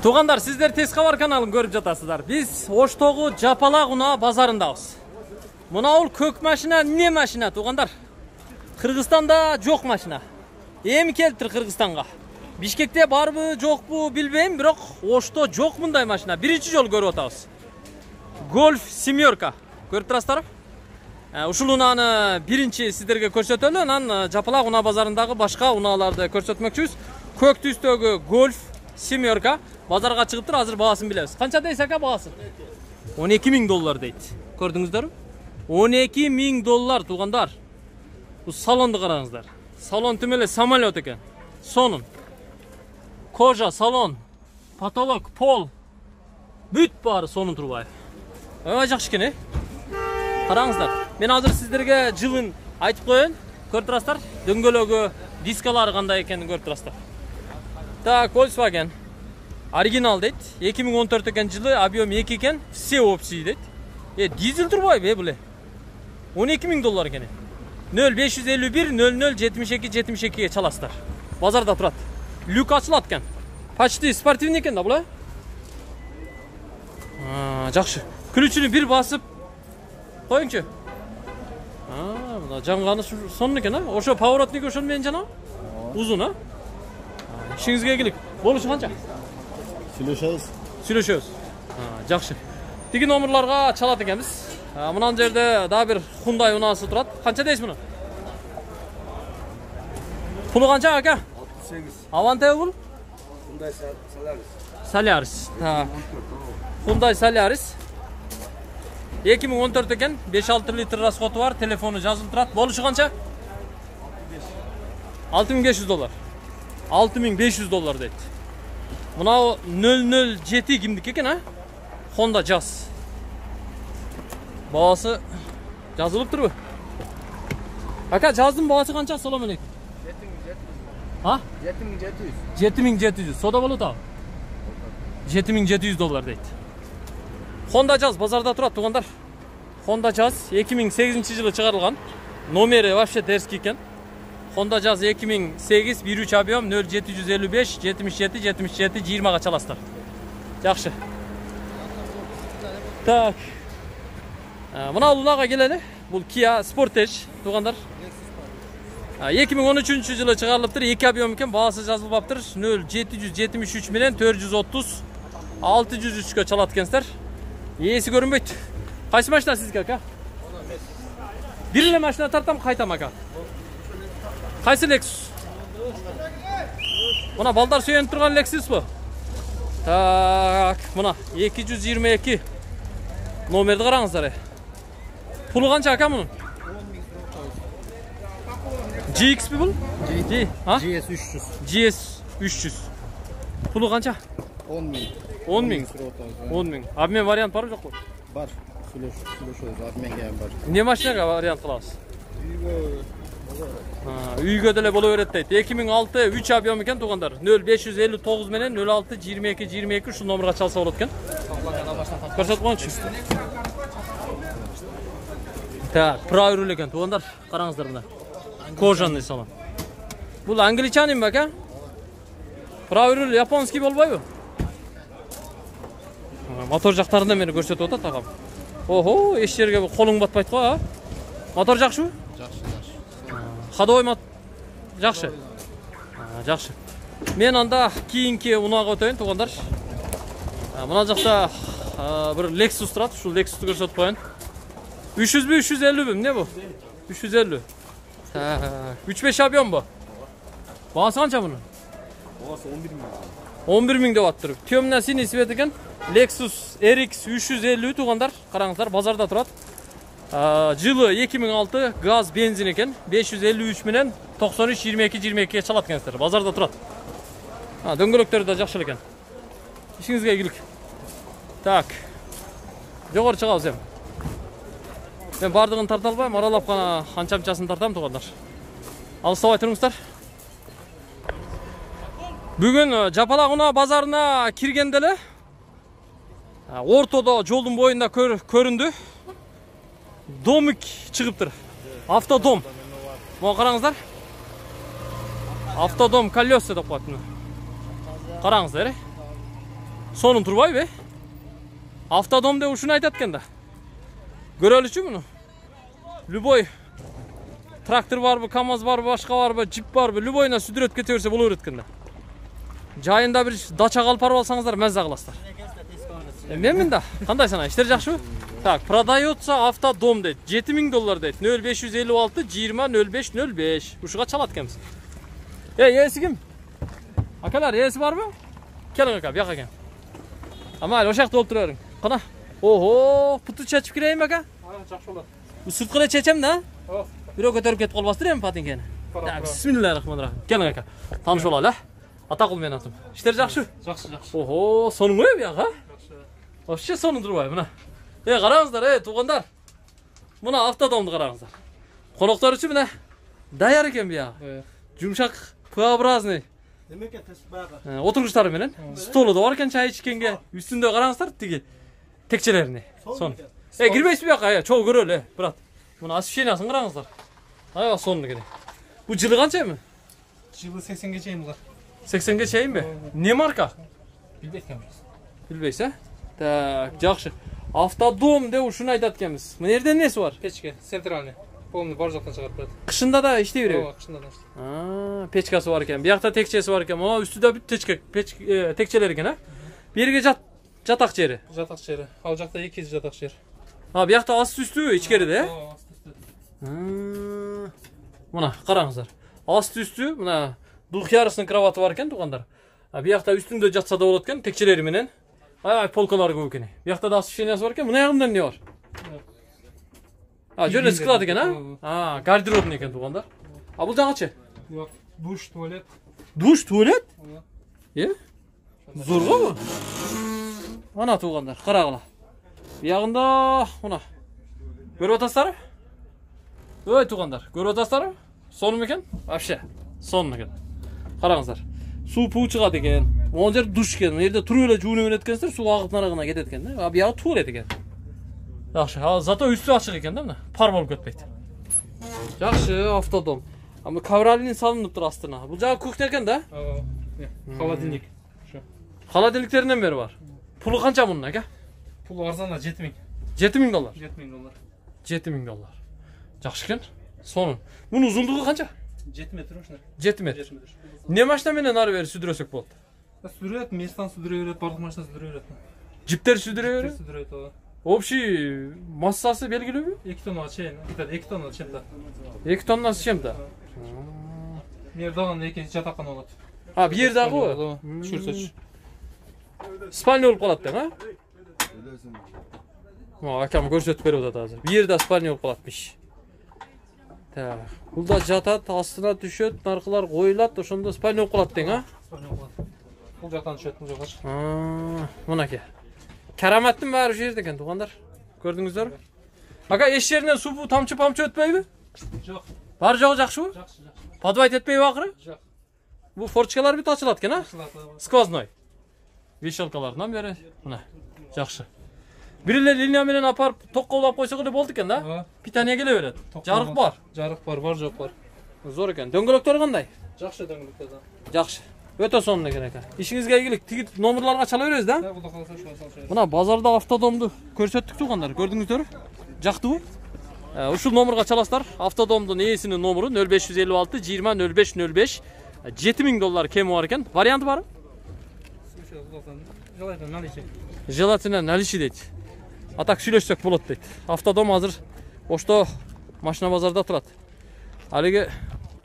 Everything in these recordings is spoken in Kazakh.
Туғандар, сіздер Тез Хабар каналын көріп жатасыздар. Біз Оштогу Жапалак унаа базарындабыз. Мынау көк машина не машина, туғандар? Кыргызстанда жоқ машина. Эми келиптир Кыргызстанга. Бишкекте барбы, жокпу билбейм, бирок Ошто жоқ мындай машина. Биринчи жолу көрүп атабыз. Golf 7. Көрүп турасыздар? Ушул унааны биринчи сиздерге көрсөтөлү, анан Жапалак унаа базарындагы башка унааларды көрсөтмөкчүбүз. Көк түстөгү Golf 7 базарга чыгыптыр, азыр баасын билебиз. Канча дейсиз ака баасы? $12,000 дейт. Көрдүңүздөрбү? $12,000 туғандар. Бул салонду караңыздар. Салон тим эле самолет экен. Сонун. Кожа, салон, потолок, пол. Бүт баары сонун турбайбы. Өй жакшы экен, Караңыздар. Мен азыр сиздерге жылын айтып коеюн. Көрүп турасыздар? Дөңгөлөгү, дискалары кандай экенин көрүп турасыздар. Так, Volkswagen. Оригинал дейт. 2014 экен жылы, объем 2 экен, все общий дейт. Дизель турбайбы, буле. $12,000 экен. 0551 00 72 72 чаласыздар. Базарда турат. Люк ачылат экен. Почти спортивный экен да буле. Жакшы. Ключүнү бир басып коюңчу. Мына жанганы сонун экен, Ошо поворотник ошону менен жана? Узун, İşinizге келик. Болушу канча? Сүйлөшөбүз. Жакшы. Тиги номерларга чалат экенбиз. Мынан жерде дагы бир Hyundai унаасы турат. Канча дейсиз муну? Пулу канча ака? 68. Авантел бул? Hyundai Solaris. Hyundai Solaris. 2014 экен, 5-6 литр расходу бар, телефону жазылып турат. Болушу канча? $6,500. $6,500 дейт. Мынау 007 кимдики экен, Honda Jazz. Баасы жазылып турбу? Ака, Jazz'дын баасы канча? Салам алейкум. 7700. Сода болот ал. $7,700 дейт. Honda Jazz базарда турат, туғандар. Honda Jazz 2008 жылы чыгарылган. Номери вообще дерзкий экен. Honda Jazz 2008 1.3 объем 0755 77 77 20-га чаласыздар. Жакшы. Так. Мына унага келели. Бул Kia Sportage, туғандар. 2013 жылы чыгарылыптыр, 2 объем экен, баасы жазылбаптыр. 0773 менен 430 603 чалат экенсиздер. Ээси көрүнбөйт. Кайсы машина сизге ака? Бир эле машина тартам, кайтам ака. Кайсы Lexus? Мына балдар сүйөнүп турган Lexus бу. Так, мына 222 номерди караңыздар. Пулу канча ака мунун? GX бул? GS 300. GS 300. Пулу канча? 10,000. Обмен вариант бар жокпу? Бар. Сүйлөшөбүз, обменге бар. Не машинага вариант кылабыз? Үйгө деле боло берет дейт. 2006 3 объем экен, туғандар. 0559 менен 06 22 22 ушул номерге чалса болот экен. Көрсөтүп коюңчу. Так, правый руль экен, туғандар. Караңыздар мына. Кожаный салон. Бул англичанин бе ака? Правый руль японский болбойбу? Мотор жактарында мени көрсөтүп атат агам. Охо, эч жерге колуң батпайт го, Мотор жакшыбы? Жакшы. Ходовой жакшы. Жакшы. Мен анда кийинки унаага өтөйүн, туғандар. Мына жакта бир Lexus турат, ушул Lexus'ты көрсөтүп коеюн. 300бү, 350бү, эмне бу? 350. 3-5 объем бу. Баасы канча мунун? Баасы 11,000. 11,000 деп аттыр. Темный синий цвет экен. Lexus RX 350 туғандар. Караңыздар, базарда турат. Жылы 2006 газ бензин экен. 553 менен 93 22 22 чалат экенсиздер. Базарда турат. Дөңгөлөктөрү да жакшы экен. Ишиңизге келик. Так. Жогору чыгабыз эми. Мен бардыгын тарта албайм, аралап гана анча-мынчасын тартам, туғандар. Алыстабай туруңуздар. Бүгүн Жапалак унаа базарына киргенде эле ортодо жолдун боюнда көрүндү. Домик чыгыптыр. Автодом. Мына караңыздар. Автодом колеса деп коет. Караңыздар. Sonun turbayбы? Автодом деп ушуну айтат экен да. Көрөлүчү муну? Любой трактор барбы, КамАЗ барбы, башка барбы, джип барбы, любойуна сүдүрөт кете берсе боло берет экен да. Жайында бир дача калып барып алсаңыздар маза кыласыздар. Менмин да. Кандай сана? Иштер жакшыбы? Так, продается автодом дейт. $7000 дейт. 0556 20 05 05. Ушуга чалат экенбиз. Ээси ким? Акалар, ээси барбы? Келиң ака, бияка экен. Амал, ошо жакта болуп тура бериң. Кана. Ого, путу чечип кирейин бека? Жакшы болот. Сырткы эле чечем да? Бирөө көтөрүп кетип калбастыр эми патинкени. Бисмиллахиррахманиррахим. Келиң ака. Тааныш болалы, Атакул менен атым. Иштер жакшы? Жакшы. Ого, сонуңбу бияка? Вообще сонун турбайбы мына. Караңыздар, туугандар. Мына автодомду караңыздар. Коноктору үчүн мына даяр экен бияка. Жумшак, П-образный. Демек баягы. Отургучтары менен. Столу да бар экен чай ичкенге. Үстүндө караңыздар тиги текчелерине. Сон. Кирбейсизби бияка? Чогуу көрөлү, брат. Мына освещениясын караңыздар. Аябай сонун экен. Бу жылы канча эми? Жылы 80ге чейин булар. 80ге чейинби? Не марка? Билбейт экенбиз. Билбейсиз, Так, жакшы. Автодом деп ушуну айтат экенбиз. Мына жерде эмнеси бар? Печке, центральный. Полный бар жактан чыгарып берет. Кышында да иштей береби? Ооба, кышында да. Печкасы бар экен. Биякта текчеси бар экен. Могу үстүдө бүт текчелер экен, а? Берге жатак жери. Жатак жери. Ал жакта 2 жатак жер. Биякта асты үстү ичкериде, Ооба, асты үстү. Мына караңыздар. Асты үстү, мына дух ярысынын кроваты бар экен, туугандар. Биякта үстүндө жатса да болот экен, текчелери менен. Полкалар көп экен. Биякта да освещениясы бар экен. Мына ягында эмне бар? Жөнө склад экен, гардеробный экен, туугандар. Бул жагычы? Душ, туалет. Душ, туалет? Зорго бу? Ана туугандар, карагыла. Биягында, мына. Көрүп атасыздарбы? Туугандар, көрүп атасыздарбы? Сонун экен? Вообще, сонун экен. Караңыздар. Суу пуу чыгат экен. Могу жер душ экен. Мына жерде туруп эле жуунуп эткенсиздер, суу агып нарыгына кетет экен да. Биягы туалет экен. Жакшы, зато үстү ачык экен да мына. Пар болуп кетпейт. Жакшы, автодом. Аны ковролин салынып тур астына. Бул жагы кухня экен да? Холодильник. Холодильниктеринен бери бар. Пулу канча мунун ака? Пулу арзанда $7000. $7000. $7000. Жакшы экен. Сонун. Мунун узундугу канча? 7 метр ушундай. 7 метр. Не машина менен ары бери сүдүрөсөк болот? Сүдүрөт, местан сүдүрө берет, бардык машина сүдүрө берет. Жиптер сүдүрө берет? Сүдүрөт, ооба. Общий массасы белгилүүбү? 2 тоннага чейин. 2 тонна чем-то. 2 тоннасы чем-то. Мердаган 2 жатаккана болот. Бу жердагы? Түшүрсөч. Спальня болуп калат да, акам көрсөтүп берип атат азыр. Бу жерде спальня болуп калатмыш. Так, бул да жатат, астына түшөт, наркылар коюлат, ошондо спальня болуп калат дең, Спальня болот. Бул жактан түшөт, бул жакачы. Мынакей. Караматтын баары ушул жерде экен, туугандар. Көрдүңүздөрбү? Ака, эч жеринен суу тамчы өтпөйбү? Жок. Бар жогу жакшыбы? Жакшы. Подвайт этпейби акыры? Жок. Бул форточкалар бүт ачылат экен, Ачылат. Сквозной. Вешалкаларынан бери, мына. Жакшы. Бир эле линия менен апарып токко улап койсок эле болду экен да? Питание келе берет. Жарык бар. Жарык бар, жок бар. Зор экен. Дөңгөлөктөр кандай? Жакшы дөңгөлөктөр да. Жакшы. Өтө сонун экен ака. Ишиңизге ийгилик. Тиги номерларга чала беребиз да? Куда калса шулай салышабыз. Мына базарда автодомду көрсөттүк туугандар. Көрдүңүздөрбү? Жактыбы? Ушул номерге чаласыздар. Автодомдун ээсинин номеру 0556 20 05 05. $7000 кеми бар экен. Варианты барбы? Желательно наличие дейт. Атак сүйлөшсөк болот дейт. Автодом азыр ошто машина базарда турат. Алиги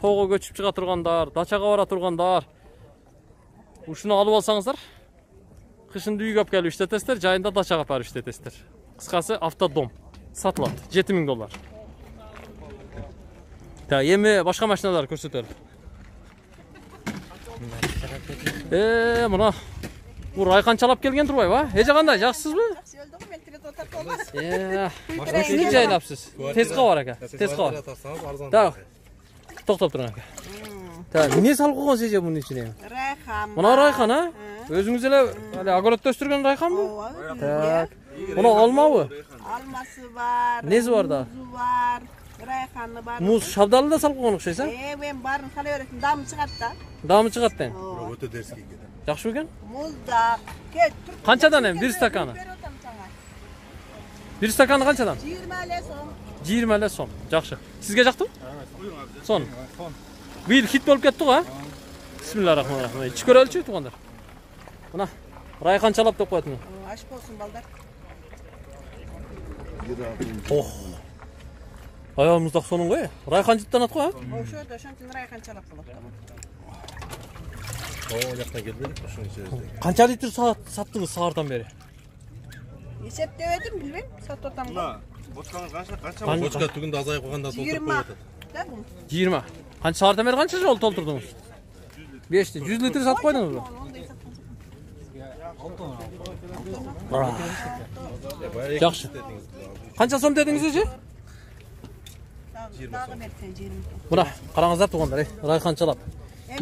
тоого көчүп чыга тургандар, дачага бара тургандар ушуну алып алсаңыздар, кышында үйгө алып келип иштетесиздер, жайында дачага барып иштетесиздер. Кыскасы автодом сатылат. $7000. Так, эми башка машиналар көрсөтөлү. Мына бу Райкан чалап келген турбайбы? Эже кандай, жакшысызбы? Ушуну жайлапсыз. Тезка бар ака. Тезка бар. Так. Токтоп туруң ака. Так, эмне салып койгонсуз эже мунун ичине? Райхан. Мына Райхан, а? Өзүңүз эле огороддо өстүргөн Райханбы? Так. Мына алмабы? Alması var. Nesi var da? Muzu var. Rayhanlı bar. Muz şabdalı da salып koygun okşaysa. Ben barın kala öğretim damı çıqat da. Damı çıqat den. Öte ders giydi. Yaxşı ekan. Muz da. Ket. Qanchadan hem bir stakani? Bir stakani qanchadan? 20 so'm. 20 so'm. Yaxşı. Sizga yoqdimi? Son. Bu yil hit bo'lib ketdi-ku, ha? Bismillahirrahmanirrahim. İçi ko'raylik-chi, tuğanlar. Buna rayxanchalab deb qo'yatman. Ash bo'lsin baldar. Oh. Ayağımızda sonun qo'y. Rayxanchitdan atqo, ha? O'sha shuncha rayxanchalab qilibdi. O yoqdan kelmedik mi şunun içerisinde? Qancha litr sattınız sağırdan beri? Eseplemedim bilmem. Satotam. Boçkanız kaça? Kaç- Boçka tugunda azayıp koyanda doldurup 20. koyuyordu. Da bu. 20. Qancha sağırdan beri qancha jol to'ldirdingiz? 5'ti. 100 litr satib qo'ydingizmi? Yaxşı. Qancha so'm dedingiz-chi? Dağı versen 20. Buna qarangizlar tuğanlar, rayxanchalab.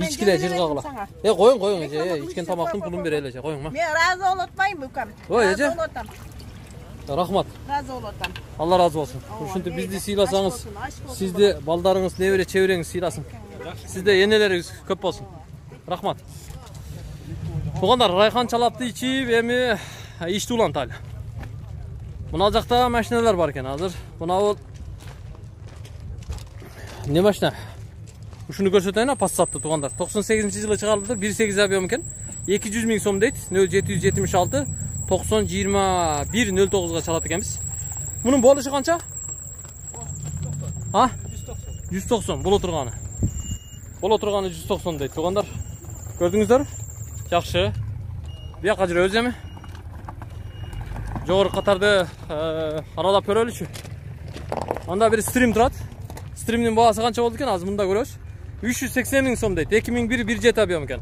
İçkiler jirgaqlar. Qo'ying, içken tamoqning pulini beraylik, qo'ying ma. Men razı olotmayman ukam. Voy, Razı ece. olotam. Rahmat. Razı olotam. Allah razı olsun. Şunday bizni siylasanız, sizde baldarınız, nevere, çevreniz siylasın. Sizde yeneleriniz köp olsun. Rahmat. Tuğanlar rayxanchalabni içip, emi içti ulan tali. Buna jakta mashinalar bor ekan hozir. Buna o ne mashina? Şunu ko'rsatayın, Passat'tı tuğanlar. 98-yılı çıkarıldı. 1.8 abiyom ekan. 200 ming so'm deydi. 0776 90 21 09'ga çalat ekanmiz. Bunun bo'lishi qancha? Ha? 190. Bo'la turgani. Bo'la turgani 190 deydi tuğanlar. Gördünüzler? Yaxşı. Bu yoqqa jira o'zimi? Jo'g'ri qatorda aralab ko'raylik-chi. Onda bir stream turadi. Streamning bahası qancha bo'ldi ekan? Hozir bunda ko'ramiz. 380 ming so'm deydi. 2001 1.7 abiyom ekan.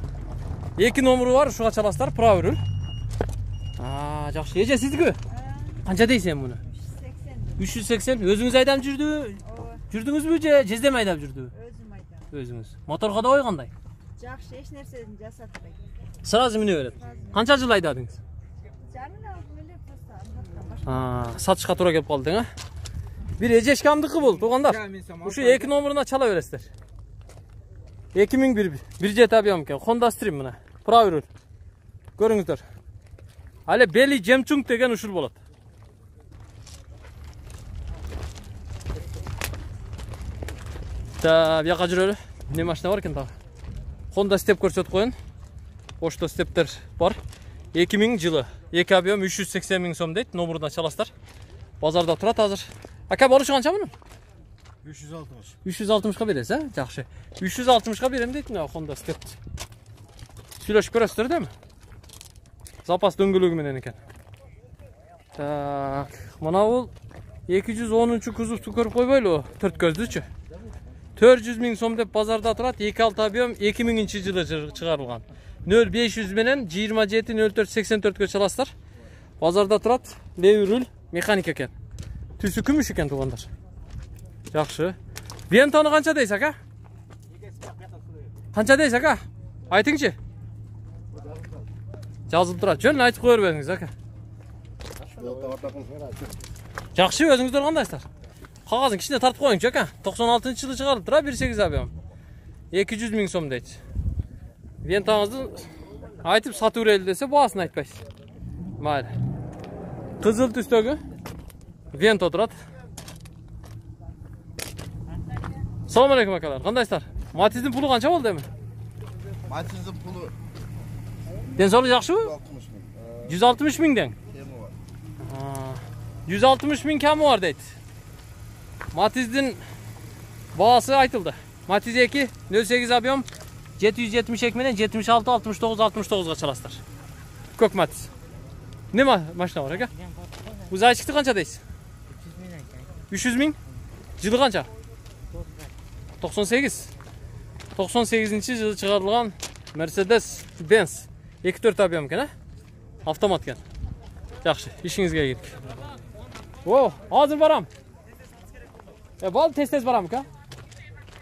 2 nomeri var, şuga çalaslar, pravi rul. Aa, yaxşı. Ece siz-ku? Qancha deysen buni? 380. Özünüz aydam jurdingizmi, jezdem aydab jurdi? Özüm aytam. Özünüz. Motorga da qo'y qanday? Yaxshi, hech narsani jasatmay. Sразу minib. Qancha yil aydadingiz? Jamila o'ylab qo'ysa. Ha, satışga to'g'ri kelib qolding, ha? Bir ejeshkamniki bo'ldi, tuğanlar. O'sha 2 nomerina çala beresizlar. 2001 1.7 abiyom ekan. Honda Stream mana. Pravi rul. Ko'ringizlar. Hali Beli Jemchung degan ushul bo'ladi. Da, bu yoqqa juraylik. Ne mashina bor ekan tag'i? Honda Step ko'rsatib qo'yin. Pochta Step'ler bor. 2000 yılı. 2 abiyom 380 ming so'm deydi. Nomeridan chalasizlar. Bozorda turadi hozir. Aka bo'lishi qancha buni? 360. 360 ga berasiz, ha? Yaxshi. 360 ga berem deydi, Honda Step. Söylashib ko'rasizlar, değil mi? Zapas döngülüğü menen ekan. Tak, mana bu 210 kuzovni ko'rib qo'ybayli o, 4 ko'zlichi. 400 ming so'm deb bozorda turadi. 2.6 abiyom 2000-yili chiqarilgan. 0500 menen 27 04 ga chalasizlar. Bozorda turadi. Levi rul mexanik ekan. Tüsü kumush ekan tuğanlar. Yaxshi. Ventoni qancha deysiz aka? Qancha deysiz aka? Aytingchi. Yazılıb turadi. Jön aytib qo'yar beringiz aka. Yaxshi, o'zingizlar qandaysizlar? Qog'ozni kichkina tartib qo'yingchi aka. 96-yili chiqarilib turadi, 1.8 abiyom. 200 ming so'm deydi. Ventangizni aytib sotaveraylik desa, bahasini aytmaysiz. Mayli. Qizil tusdagi Vento turadi. Assalomu alaykum akalar. Qandaysizlar? Matizning puli qancha bo'ldi mi? Matizning puli Densoqlik yaxshimi? 160 mingdan. kemi var. 160 ming kami var deydi. Matizning bahası aytıldı. Matiz 2 08 abiyom 772 menen 76 69 69 ga chalasizlar. Ko'k Matiz. Nima mashina bor aka? Bu zaychikni qancha deysiz? 300 ming. Yılı qancha? 98. 98-yili chiqarilgan Mercedes Benz 2.4 abiyom ekan, ha? Avtomat ekan. Yaxshi, ishingizga kerak. O, hozir boram. Bol tez boram aka.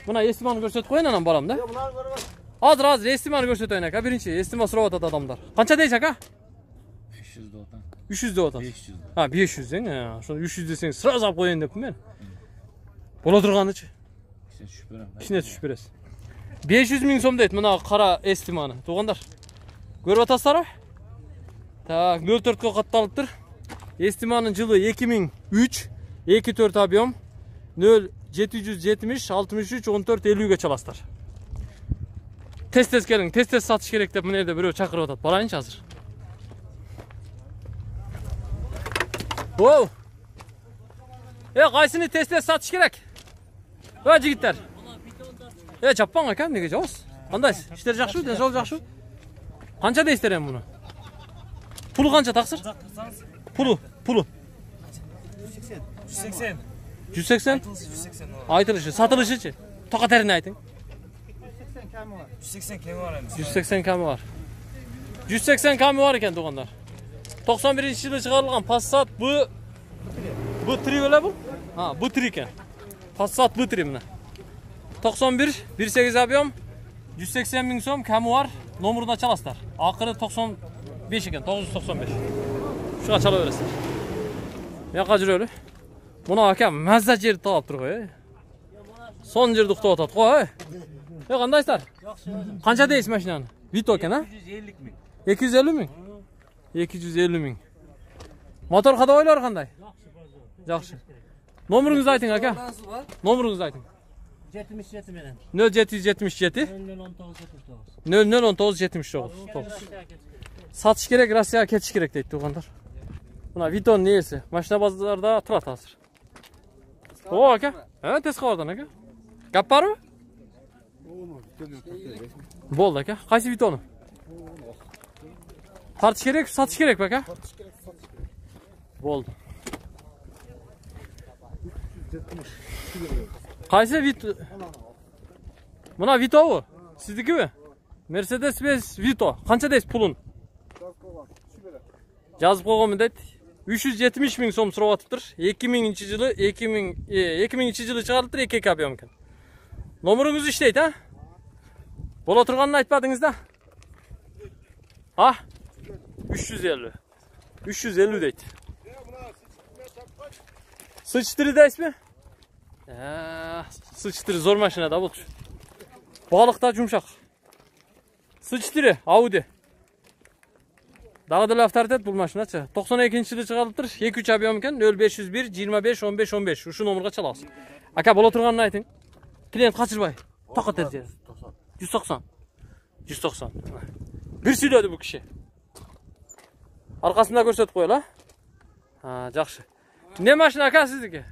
Buna estimani ko'rsatib qo'yin, anam boramda. Hozir estimani ko'rsatayin aka. Birinchi estima so'rayotadi odamlar. Qancha deysiz aka? 300 dotan. 300 dotan. 500. Ha, 500 deng. Şunu 300 deseniz sırası olib qo'yin debman men. Bola turganычı. İşte düşüp berem. İçine düşüp beresiz. 500 ming so'm deydi mına qara estimani. Tuğandar. Görüp atasızlar? Tak, 04'ga qattalıptır. Estimanın yılı 2003, 24 abiyom 0770 63 14 50'ge çalaslar. Tez gelin, tez satış gerek dep mına birөө çakırıp atat. Barayınçı hazır. Wow. Qaysini tez satış gerek? Jigitler. Çappan aka, nege jabız? Qandaysiz? İşler жақсы, денсаулық жақсы? Qancha deysizlar ham buni? Puli qancha taqsir? Pulu. 180. 180? Aytılışı, satılışıçı. Toqa terini aytın. 180 kemi var endi. 180 kami var. 180 kami var ekan tuğanlar. 91-yılı çıkarılgan Passat bu tri öyle bu? Ha, bu tri ekan. Passat bu tri mına. 91 18 abiyom 180 ming so'm kami var. Nomuruna çalaslar. Akırı 95 ekan, 995. Şuga çala veresizler. Yoqqa жүрөлү. Buna aka mazza jeri topib tur qo'y. Son yerda uxtab o'tadi qo'y. Qandaysizlar? Qancha deysiz mashinani? Vito ekan ha? 250 ming. 250 ming? 250 ming. Motor qadoylar qanday? Yaxshi. Nomeringizni ayting aka. Nomeringizni ayting. 77 menen. 0777 0019 79. Satış gerek, Rossiyaga ketish gerek deydi tuğanlar. Buna Vito'nun neyesi? Maşina bazılarda turadi hozir. O aka. Ha, tez qavardan aka. Gap bormi? Bo'ldi aka. Qaysi Vito'ni? Tartish kerak, satish kerak aka. Bo'ldi. Qaysi Vito? Buna Vito bu. Siznikimi? Mercedes-Benz Vito. Qancha deysiz pulun? Жазып qo'yganman deydi. 370 ming so'm so'rab atibdir. 2000-yılı chiqarilibdir, 2 kabiyom ekan. Nomeringiz ishlaydi, ha? Bo'la turganini aytmadingiz-da? Ha? 350. 350 deydi. Sıçtırı deysizmi? Sıçtırı zor mashinada bu. Balıqda yumshoq. Sıçtırı Audi. Dağda laf tartet bu maşinaçı. 92-yılı çıkarılıptır. 2-3 abiyom ekan. 0501 25 15 15. Şu nomurga çalasız. Aka bola turganini ayting. Klient kaçırbay. Toqa tercih. 190. 190. Bir söyledi bu kişi. Arkasında gösterip koyala. Ha, yaxşı. Ne maşina aka sizniki?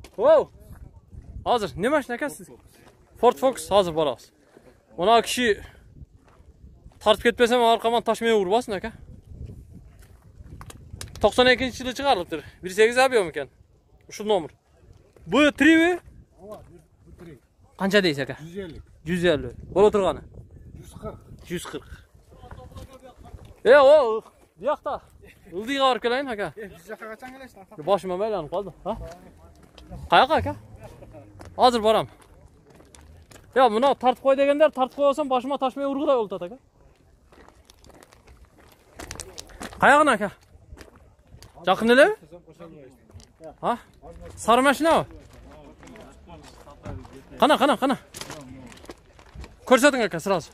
Wow. Hazır. Ne maşina aka sizniki? Ford Focus hazır boramiz. Ona kişi tartib ketpesem arqaman taşmaya urbasin aka. 92-yılı çıkarılıptır. 18 abiyom ekan. Şu nomur. Bu tri mi? Qancha deysiz aka? 150. 150. Bo'la turgani? 140. 140. O, bu yoqda. Ildiga borib kelayin aka. Biz yoqqa qachon kelasiz? Boshima maylanib qoldi, ha? Qayoqqa aka? Hozir boram. Buni tartib qo'y deganlar, tartib qo'ysam boshima tashmay urg'ilay o'ltadi aka. Qayog'ini aka? Yaqindilar? Ha? Sarı mashina o. Qana. Ko'rsating aka, sразу.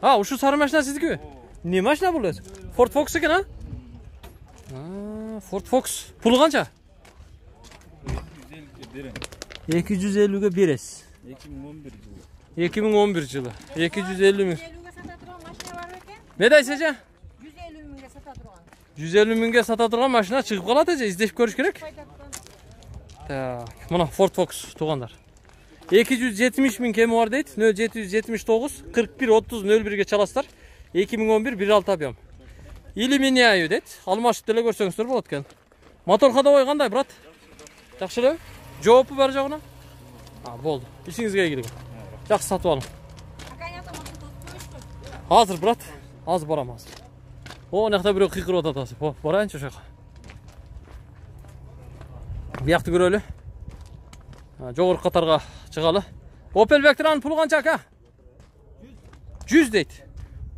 Ha, shu sarı mashina sizniki? Ne mashina bu? Ford Focus ekan, ha? Ford Focus. Puli qancha? 250 ga berasiz. 2011 yılı. 250 ming. 150 mingga sotadigan mashina bor ekan. Ne deysiz aka? 150 mingga sotadigan. 150 mingga sotadigan mashina chiqib qoladi aka, izlashib ko'rish kerak. Tak, mana Ford Focus tuğanlar. 270 ming kemi var deydi. 0779 41 30 01 ga çalasızlar. 2011 1.6 abiyom. İlluminayo deydi. Almashib dele ko'rsangizlar bo'ladi ekan. Motor hadovoy qanday, brat? Yaxshilab? Javobi ber jog'ina? Ha, bo'ldi. İşingizga egilib. Yaxshi sotib oling. Hozir, brat. Hozir boramiz. O, naqda birov qiqirib o'tadi. Borayinchi o'sha yoqqa. Bu yoqda ko'raylik. Jo'g'ri qatorga chiqali. Opel Vectra'ning puli qancha aka? 100 deydi.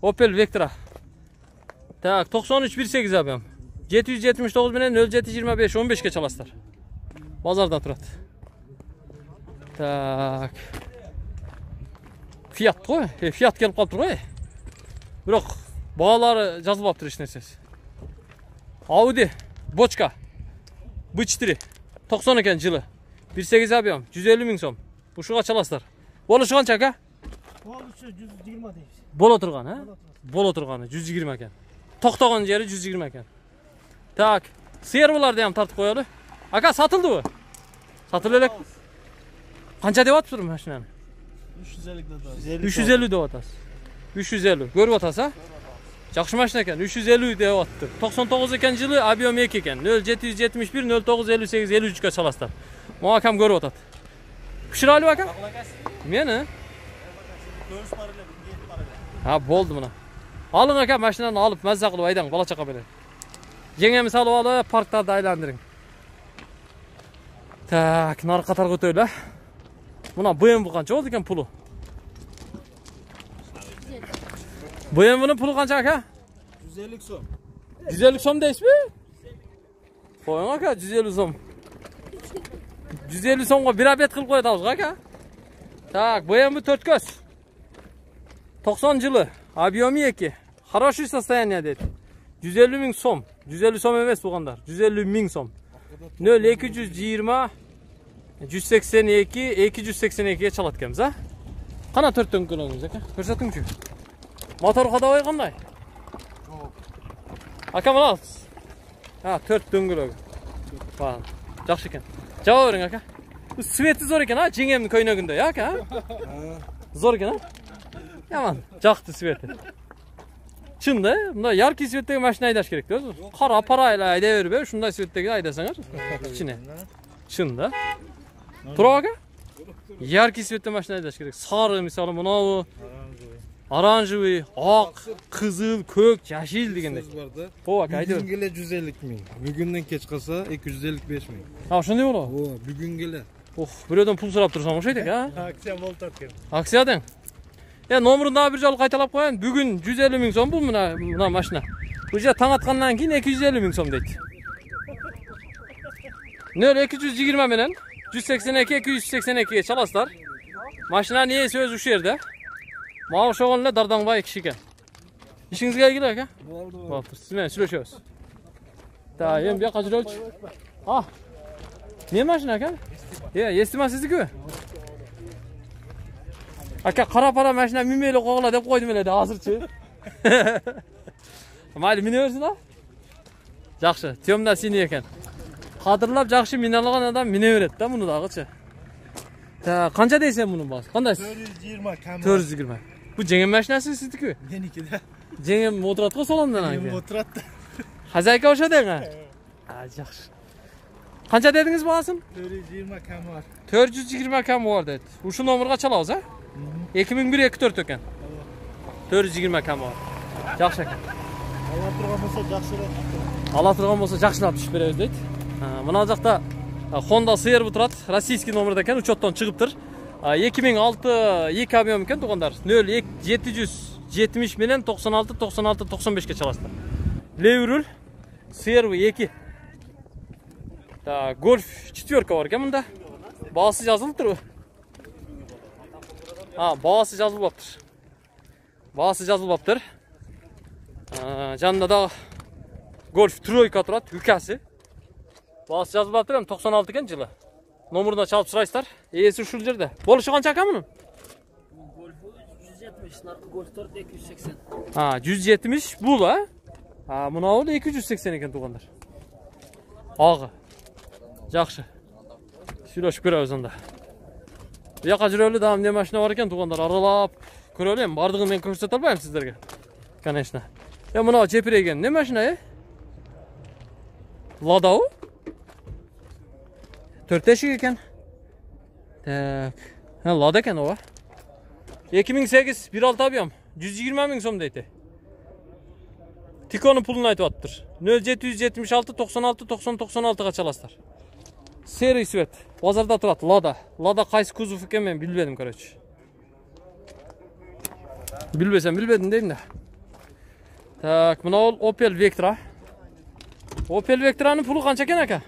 Opel Vectra. Tak, 9318 abiyom. 779 bilan 0725 15 ga chalasizlar. Bozorda turadi. Так. Fiat qo'y. Fiat kelib qolib turg'ay. Biroq бағалары жазылмапты hech narsasi. Audi bochka. B4 90 ekan yili. 1.8 объем, 150 ming so'm. Bu shu qachalasizlar. Bo'lishi qancha aka? Bo'lishi 120 deymiz. Bo'la turgan, ha? Bo'la turgani 120 ekan. To'xtagan yeri 120 ekan. Tak, servolarni ham tartib qo'yadi. Aka sotildi bu. Sotiladi. Qancha deyapsiz mashinani? 350 deyapsiz. 350. Ko'rib o'tasiz, ha? Yaxshi mashina ekan, 350 deyapti. 99 ekan yili, объем 2 ekan. 0771 0958 53 ga chalasizlar. Men akam ko'rib o'tadi. Pishirali aka? Meni? Ha, bo'ldi mana. Oling aka, mashinani olib mazza qilib aydan, bola chaqa bilan. Yengam misol olib, parklarda aylantiring. Tak, nar qatorga o'taylar. Buna BMW qancha oldi ekan puli? BMW'ning puli qancha aka? 150 so'm. 150 so'm deysizmi? Qo'ying aka, 150 so'm. 150 so'mga bir abet qilib qo'yamiz aka. Tak, BMW 4 ko'z. 90 yili, объем 2. Хороший состояние deydi. 150 ming so'm. 150 so'm emas bo'lganlar. 150 ming so'm. 0220 182 282 ga chalatganmiz, ha? Qana 4 ton kilomiz aka? Ko'rsating-chi. Motor qadavoy qanday? Aka mana. Ha, 4 ton kilo. Ha, yaxshi ekan. Javob bering aka. Bu sveti zo'r ekan, ha? Jengemning ko'ynagida, ya aka? Zo'r ekan, ha? Yaman, yoqdi sveti. Shunda, bunda yarki svetdagi mashina haydash kerak o'zi. Qora parayla haydayverib, shunday svetdagi haydasangiz, ichine. Shunda. Tur aka? Yarki svetda mashina haydash kerak. Sari misol mana bu oranjoviy, oq, qizil, ko'k, yashil degandek. Xo'p aka, ayting. Bugungilar 150 ming. Bugundan kech qolsa 255 ming. Ha, shunday bo'ladi. O, bugungilar. Bir yerdan pul so'rab tursan o'xshaydi-ku, ha? Aksiya bo'lib turgan. Aksiyadan. Nomerini daha bir jol qaytalab qo'yayin. Bugun 150 ming so'm bu mana mashina. O'sha tang atgandan keyin 250 ming so'm deydi. 0220 bilan 182 282 ga chalasizlar. Mashinani esi o'zi o'sha yerda. Mana o'shalar Dardonboy kishi ekan. Ishingizga ilgili aka? Bo'ldi. Siz bilan so'rashamiz. Ta, endi bu yoqqa juroch. Ha. Ne mashina aka? Estimasizku? Aka qora para mashina minmayli qo'g'la deb qo'ydim edi hozirchi. Mayli minaversin-a? Yaxshi, temda sini ekan. Qadrlab yaxshi minalgan odam minaveradi-da buni dag'ichi. Ta, qancha deysan buni bas? Qanday? 420 kam. 420. Bu jengim mashinasi sizniki-ku? Menikida. Jengim mo'tratga solamdan aka. O'tiratdi. Xazayka o'shadang-a? Ha, yaxshi. Qancha dedingiz bo'lasin? 420 kam bor. 420 kam bor dedi. O'sha nomerga chalamiz, ha? 2001-24 ekan. 420 kam bor. Yaxshi ekan. Ola turgan bo'lsa yaxshiroq. Ola turgan bo'lsa yaxshilab tushib beramiz deydi. Mana bu yoqda Honda CR-bu turadi. Rossiyskiy nomerda ekan, uchotdan chiqibdir. 2006 2 объем ekan to'g'anlar. 0770 bilan 96 96 95 ga chalasizlar. Levrul CR-bu 2. Ta, Golf 4 bor ekan bunda. Bahsi yozilibdir u. Ha, bahsi yozilibdir. Bahsi yozilibdir. Janida da Golf 3 turadi, ukasi. Bahsi yozilibdir ham 96 ekan yili. Nomerini chalib so'raysizlar. Esi shu yerda. Bo'lishi qancha aka buni? Golf 170, narxi Golf 4 280. Ha, 170 bu ha? Ha, buni oldi 280 ekan to'g'anlar. Og'i. Yaxshi. Shurosh ko'ramiz unda. Bu yoqqa jiroli davom ne mashina bor ekan to'g'anlar, aralab ko'ralim. Bordig'ini men ko'rsata olmayman sizlarga. Конечно. Ya buni chepirgan ne mashina, Lada u? 4 eshik ekan. Tak. Ha, Lada ekan o. 2008 1.6 объем. 120 ming so'm deydi. Tiko'ning pulini aytyaptir. 0776 96 90 96 ga chalasizlar. Seri svet. Bozorda turadi Lada. Lada qaysi kuzov ekan men bilmadim, короче. Bilmasam bilmadim deyimda. Tak, mana Opel Vectra. Opel Vectra'ning puli qancha ekan aka?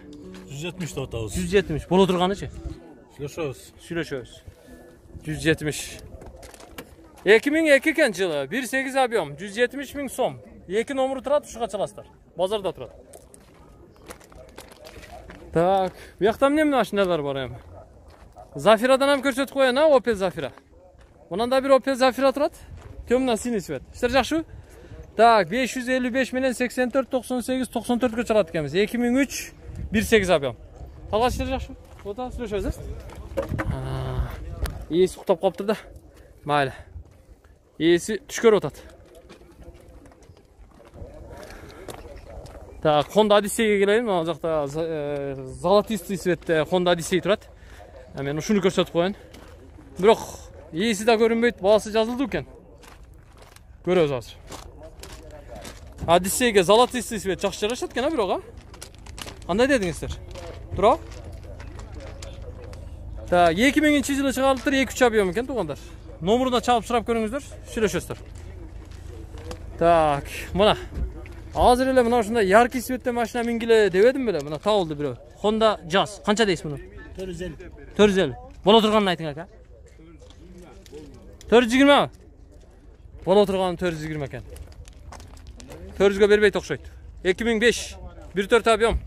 170 totals. 170. Bo'la turganichi? Сөйлешебиз. Сүйлөшөбүз. 170. 2002 жылы 1.8 объем 170 000 сом. 2 номер турат, ушуга чаласыздар. Базарда турат. Так, bu yoqda эмне машиналар бар эми? Зафирадан ham көрсөтүп коеюн, Opel Zafira. Мынанда бир Opel Zafira турат. Темно-синий цвет. Иштер жакшы? Так, 555 менен 84 98 94 чалат экенбиз. 2003 1.8 объем. Талгаш иштер жакшы? Ота сүйлөшөбүз. Ээси уктап калыптыр да. Майли. Ээси түшкөрүп атат. Так, Honda Odyssey'ге келейин. Мына жакта золотистый цветте Honda Odyssey турат. Мен ушуну көрсөтүп коеюн. Бирок ээси да көрүнбөйт, баасы жазылды экен. Көрөбүз азыр. Odyssey'ге золотистый цвет жакшы жарашат экен, бирок, а? Кандай дедиңиздер? Тура? Так, 2000-жылы чыгарылыптыр, 2-3 объем экен, туугандар. Номеруна чалып сурап көрүңүздөр, сүйлөшөсүздөр. Так, мына. Азыр эле мына ушундай яркий цветте машина мингиле дебедим беле, мына табылды бирөө. Honda Jazz. Канча дейсиз муну? 450. 450. Боло турганын айтың ака. 420. Боло турганы 420 экен. 400гө бербейт окшойт. 2005 1.4 объем.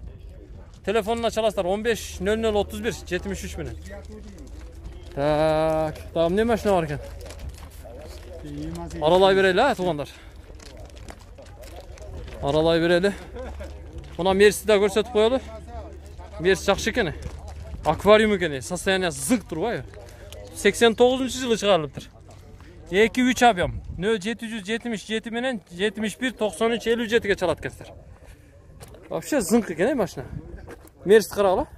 Телефонуна чаласыздар 15 00 31 73 менен. Так, там эмне машина бар экен? Аралай берели, туугандар. Аралай берели. Мына Мерсти да көрсөтүп коелу. Мерс жакшы экен. Аквариум экен, состояниясы зыңк турбайбы? 89-жылы чыгарылыптыр. 2-3 объем. 0777 менен 71 93 57ге чалат экенсиздер. Вообще зыңк экен машина. Мерсти карагыла.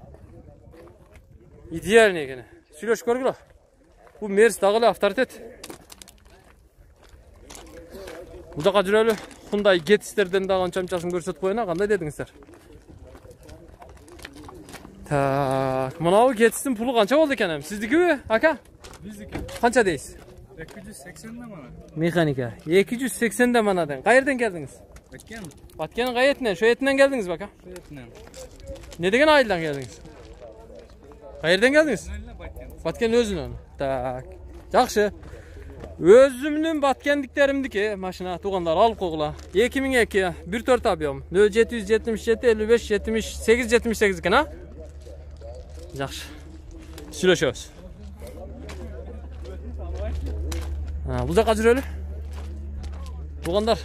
Идеальный экен. Сүйлөшүп көргүлө. Бул Мерс дагы эле авторитет. Бул жака жүрөлү. Мындай Getz'терден дагы анча-мынчасын көрсөтүп коеюн, кандай дедиңиздер? Так, мынау Getz'тин пулу канча болду экен эми? Сиздикиби, ака? Биздики. Канча дейсиз? 280 да мана. Механика. 280 да манадан. Кайерден келдиңиз? Баткен. Баткенин кай этинен? Şu этинен келдиңизби, ака? Şu etinden. Ne деген айылдан келдиңиz? Кайерден келдиңиz? Баткен. Баткен өзүнөн. Так. Жакшы. Өзүмдүн баткендиктеримдики машина туугандар алып койгула. 2002 1.4 объем 0777 55 78 78 экен, а? Жакшы. Сүйлөшөбүз. Бул жака жүрөлү. Туугандар.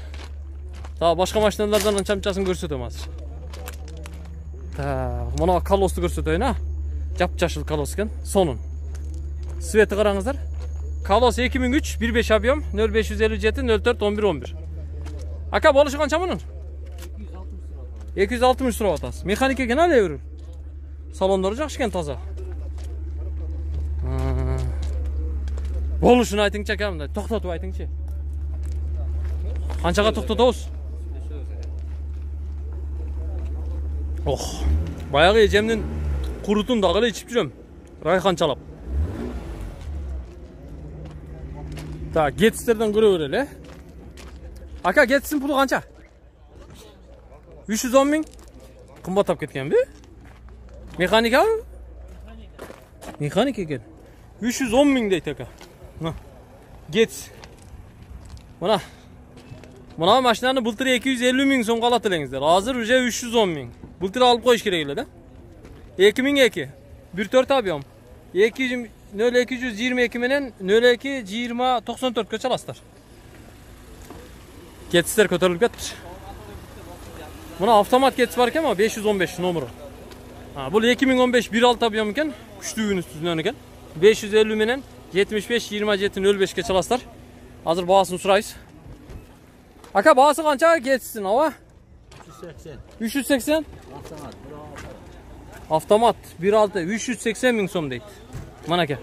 Та башка машиналардан анча-мынчасын көрсөтөм азыр. Та, мына колосту көрсөтөйүн, а? Жап-жашыл колос экен, сонун. Свети караңыздар. Колос 2003 1.5 объем 0557 04 11 11. Ака болушу канча мунун? 260 сурап атасыз. Механика экен эле бир. Салондору жакшы экен, таза. Болушун айтыңчы ака, мындай токтотуп айтыңчы. Канчага токтотобуз? Ох, баягы эжемдин курутун дагы эле ичип жүрөм. Райханчалап. Так, Getz'терден көрө берели. Ака, Getz'тин пулу канча? 310 000. Кымбаттап кеткенби? Механикабы? Механика экен. 310 000 дейт ака. Мына. Getz. Мына машинаны былтыр 250 000 сомго алат элеңиздер. Азыр уже 310 000. Былтыр алып коюш керек эле да. 2002 1.4 объем 0222 менен 02 20 94 чаласыздар. Getz'тер көтөрүлүп кетти. Мына автомат Getz бар экен, 515 номеру. Бул 2015 1.6 объем экен, күчтүүнүн үстүнөн экен. 550 менен 75 27 05ке чаласыздар. Азыр баасын сурайбыз. Ака, баасы канча Getz'тин, аба? 380. Автомат 1.6 380 000 сом дейт. Манаке.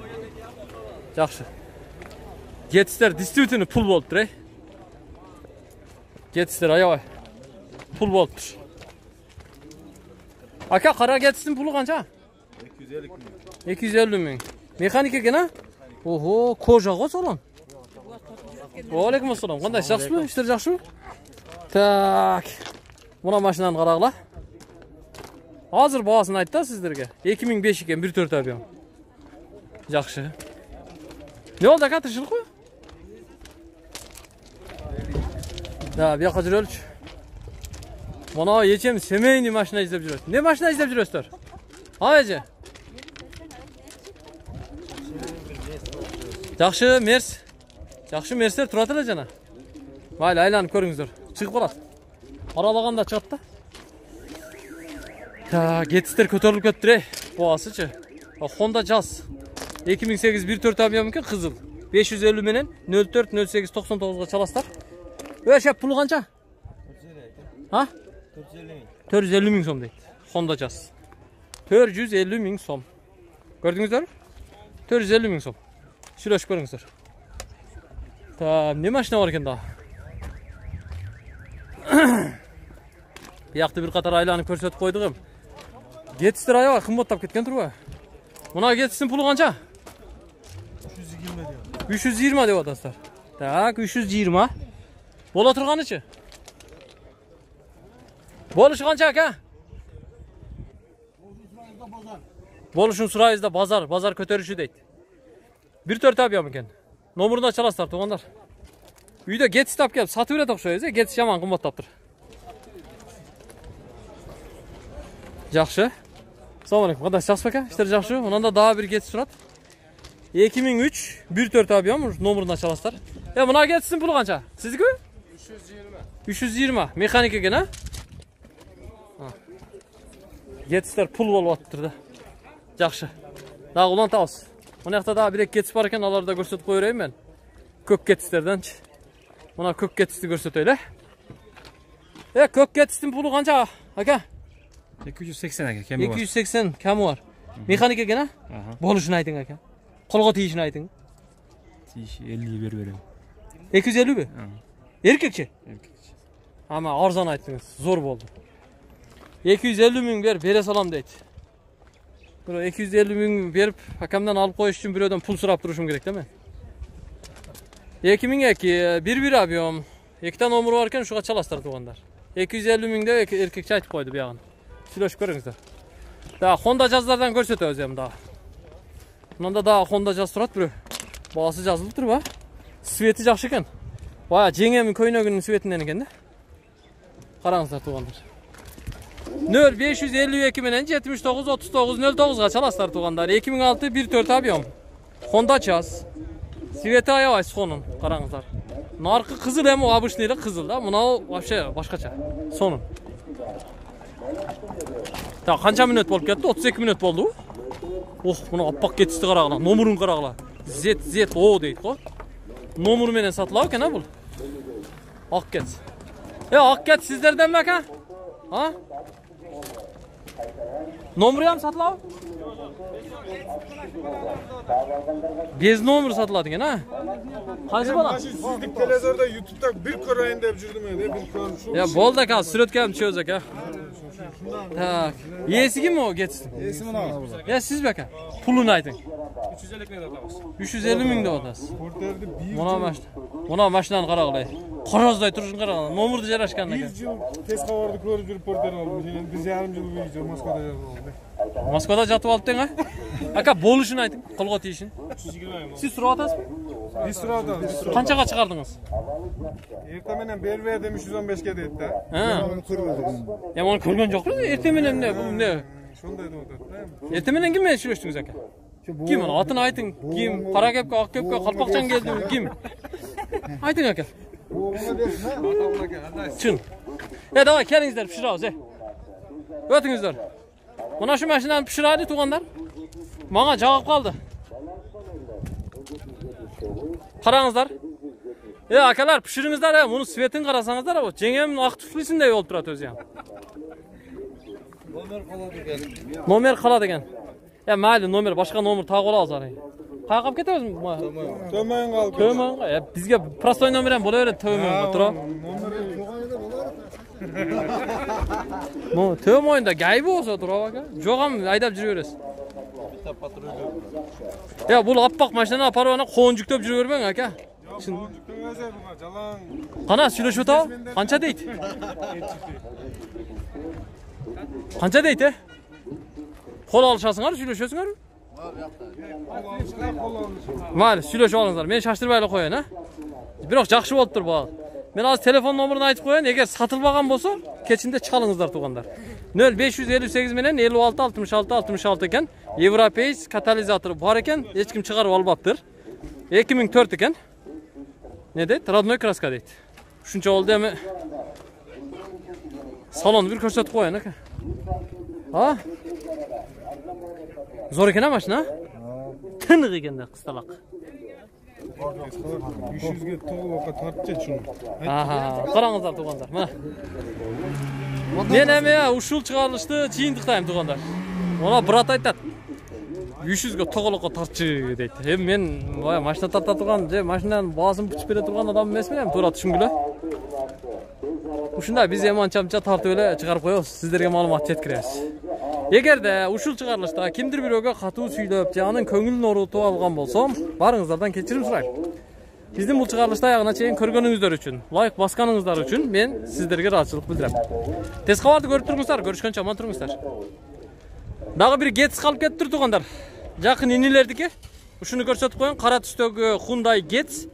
Жакшы. Getz'тер действительно пул болуптур, ey. Getz'тер аябай пул болуптур. Ака, кара Getz'тин пулу канча? 250 000. Механика экен, а? Ого, кожа го салон. Алейкум ассалам. Кандай, жакшымы? Иштер жакшымы? Так. Мына машинаны карагыла. Азыр баасын айтты сиздерге. 2005 экен 1.4 объем. Жақсы. Ne oldu aka, tırşılık mı? Da, bir yakacır ölç. Bana geçem semeyni maşına izlep жүрөсүң. Ne maşına izlep жүрөсүңөр? Ha ece. Жақсы, мерс. Жақсы мерстер тұрат эле жана. Mayli aylanып көрүңүздөр. Чыгып калат. Аралаганда чыгат да. Ta, getistер көтөрүлүп кетти. Буасычы. Honda Jazz 2008 1.4 объемки кызыл. 550 менен 04 08 99 çalastar. Öşep pulu kança? Ha? 450 ming so'm deydi. Honda Jazz. 450 ming so'm. Gördüңүздөр? 450 ming so'm. Сүйлөшүп көрүңүздөр. Ta, ne машина бар экен да? Бияқты bir қатар айланып көрсөтүп койдук эм. Getistер аябай кымбаттап кеткен турбу? Мына Getistин пулу канча? 320 деп атасыздар. Так, 320. Бола турганычы? Болушу канча ака? Болушун сурайбызда базар көтөрүшү дейт. 1.4 объем экен. Номурун ачаласыздар туугандар. Үйдө Getist тап келип сатып берет окшойбуз, Getist жаман кымбаттаптыр. Жақсы. Assalamu alaikum. Кандай жақсы беке? Иштер жақсы. Онанда дагы бир Getist турат. 2003 1.4 объем номурун ачаласыздар. Мына Getistин пулу канча? Сиздики? 320. Механик экен, а? Getistер пул болуп атыптыр да. Жақсы. Дагы улантабыз. Мына жакта дагы бир Getist бар экен, аларды да көрсөтүп кое берейин мен. Көк Getistтерденчи. Мына көк Getistти көрсөтөйлү. Көк Getistин пулу канча, ака? 280 aka, kemi var. 280 kemi var. Mekanik eкен, ha? Boluşunu aytın aka. Kolga tiyişini aytın. Tiyiş 50'yi berem. 250 mi? Erkekçi? Erkekçi. Ama arzan aytdınız. Zor boldu. 250 ming bere salam deydi. 250 ming berip hakamdan alıp koyuş için biröden pul surap duruşum gerek değil mi? 2002 1 abiyom. 2 tane nomuru varken şuğa çalastar tuğanlar. 250 ming de erkekçi aytıp koydu bir yağın. Süloş görüңүздөр. Daha Honda Jazz'lardan көрсөтөбүз эми daha. Мында daha Honda Jazz турат бирөө. Баасы жазылып турбу? Свети жакшы экен. Бая жеңемин көйнөгүнүн светинен экен да. Караңыздар туугандар. 0552 менен 79 39 09 çalasыздар туугандар. 2006 1.4 объем. Honda Jazz. Свети аябай сонун, караңыздар. Наркы кызыл эми обычный эле кызыл да. Мына вообще башкача. Сонун. Ta, kança minut bolup ketdi? 32 minut boldu. Oh, buna appak Getist'i qaragıla, nomurun qaragıla. ZZO deydi go. Nomuru menen satılab eken ha bul. Ak Getist. Ak Getist sizlerden mi aka? Ha? Nomuru ham satılab? Bez nomuru satıladı eken ha? Qaysı bala? Sizlik televizorda YouTube'da bir ko'rayin deb jurdim edi, bir ko'rib. Ya boldu aka, süretkam çöz aka. Tak. Yesi kim o Getist'in? Yesi mına. Ya siz baka. Pulunu aytın. 350 ming atamiz. 350 ming de odasız. Porterdi 1 Muna maşinanı qaragılay. Qorozday turuşun qaragılay. Nomurdu jarashkan aka. 1 yıl test kavardı ko'rib jurib porter oldu. Biz yarım yıl boyunca Moskvada oldu. Moskvada жатып алыптың а? Ака, болушун айтың, колго тийишин. 320 Siz сурап атасызбы? Biz sıradan. Канчага чыгардыңыз? Erta menen beri ver demiş 115'e deydi de. Ha. Ya onu көргөн жокпуз. Эртең менен эмне? Бул эмне? Şonday da oldu. Эртең менен ким менен сүйлөштүңүз ака? Ким аны? Атын айтың. Ким? Кара кепке, ак кепке, калпакчан келдиби? Ким? Айтың ака. Чын. Давай келиңиздер, пиширабыз, Өтүңүздөр. Muna şu maşinani pişiraydı tuğanlar. Bana cevap kaldı. Karağınızlar. Akalar pişirinizler ya. Bunu svetin karasanızlar ama. Cengemin aktiflisinde yol turat öz yani. Nomer kaladı gen. Ya mayli nomer başka nomer tağı ola zarı. Kalkıp ketemiz mi? Tömeyin kalk. Tömeyin. Ya bizge prostoy nomeren bolu öyle tömeyin. Tura. Töm oyunda gaybi olsa tura bak ya. Jogam aydap жүрүп Ya bul appak maşinani aparıp ana koğun жүктөп жүрүп бербең aka. Qana сүйлөшүп атабы? Канча дейт? Канча дейт, Кол алышасыңар, сүйлөшөсүңөр? Mayli, сүйлөшүп алыңыздар. Мен шаштырбай эле коеюн, а? Бирок жакшы болуптур бул. Мен азыр телефон номерин айтып коеюн. Эгер сатылбаган болсо, кечинде чалыңыздар туугандар. 0558 менен 56 66 66 экен. Европейс катализатору бар экен. Эч ким чыгарып албаптыр. 2004 экен. Не дейт? Родной краска дейт. Ушунча болду эми. Салонду бир көрсөтүп коеюн, ака. А? Зор экен машина? Тынык экен да, кысталак. 300ге тоголокко тартчы чуну. Караңыздар туугандар. Мына. Мен эми ушул чыгарылышты чыйынтыктайм туугандар. Она брат айтат. 300ге тоголокко тартчы дейт. Эми мен бая машина тарта турган, же машинанын баасын бичип бере турган адам эмесмин, эми туура түшүнгүлө. Ушундай биз эми анча-мынча тартып эле чыгарып коебуз, сиздерге маалымат жеткиребиз. Эгерде ушул чыгарылышта кимдир бирөөгө катуу сүйлөп, же анын көңүлүн оорутуп алган болсом, барыңыздардан кечирим сурайм. Биздин бул чыгарылышты аягына чейин көргөнүңүздөр үчүн, лайк басканыңыздар үчүн мен сиздерге ыраазычылык билдирем. Тез кабарды көрүп туруңуздар, көрүшкөнчө аман туруңуздар. Дагы бир Getz калып кетиптир туугандар. Жакын инилердики. Ушуну көрсөтүп коеюн, кара түстөгү Hyundai Getz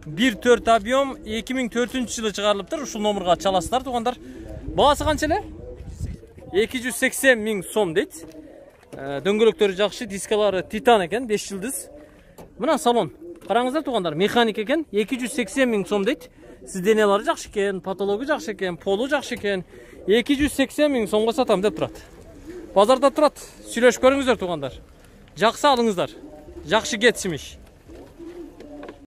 1.4 объем 2004-жылы чыгарылыптыр. Ушул номерге чаласыздар туугандар. Баасы канча эле? 280 000 сом дейт. Дөңгөлөктөрү жакшы, дискалары титан экен, 5 жылдыз. Мына салон. Караңыздар туугандар, механик экен, 280 000 сом дейт. Сизденелери жакшы экен, потологу жакшы экен, полу жакшы экен. 280 000 сомго сатам деп турат. Базарда турат. Сүйлөшүп көрүңүздөр туугандар. Жаксы алыңыздар. Жакшы Getz имиш.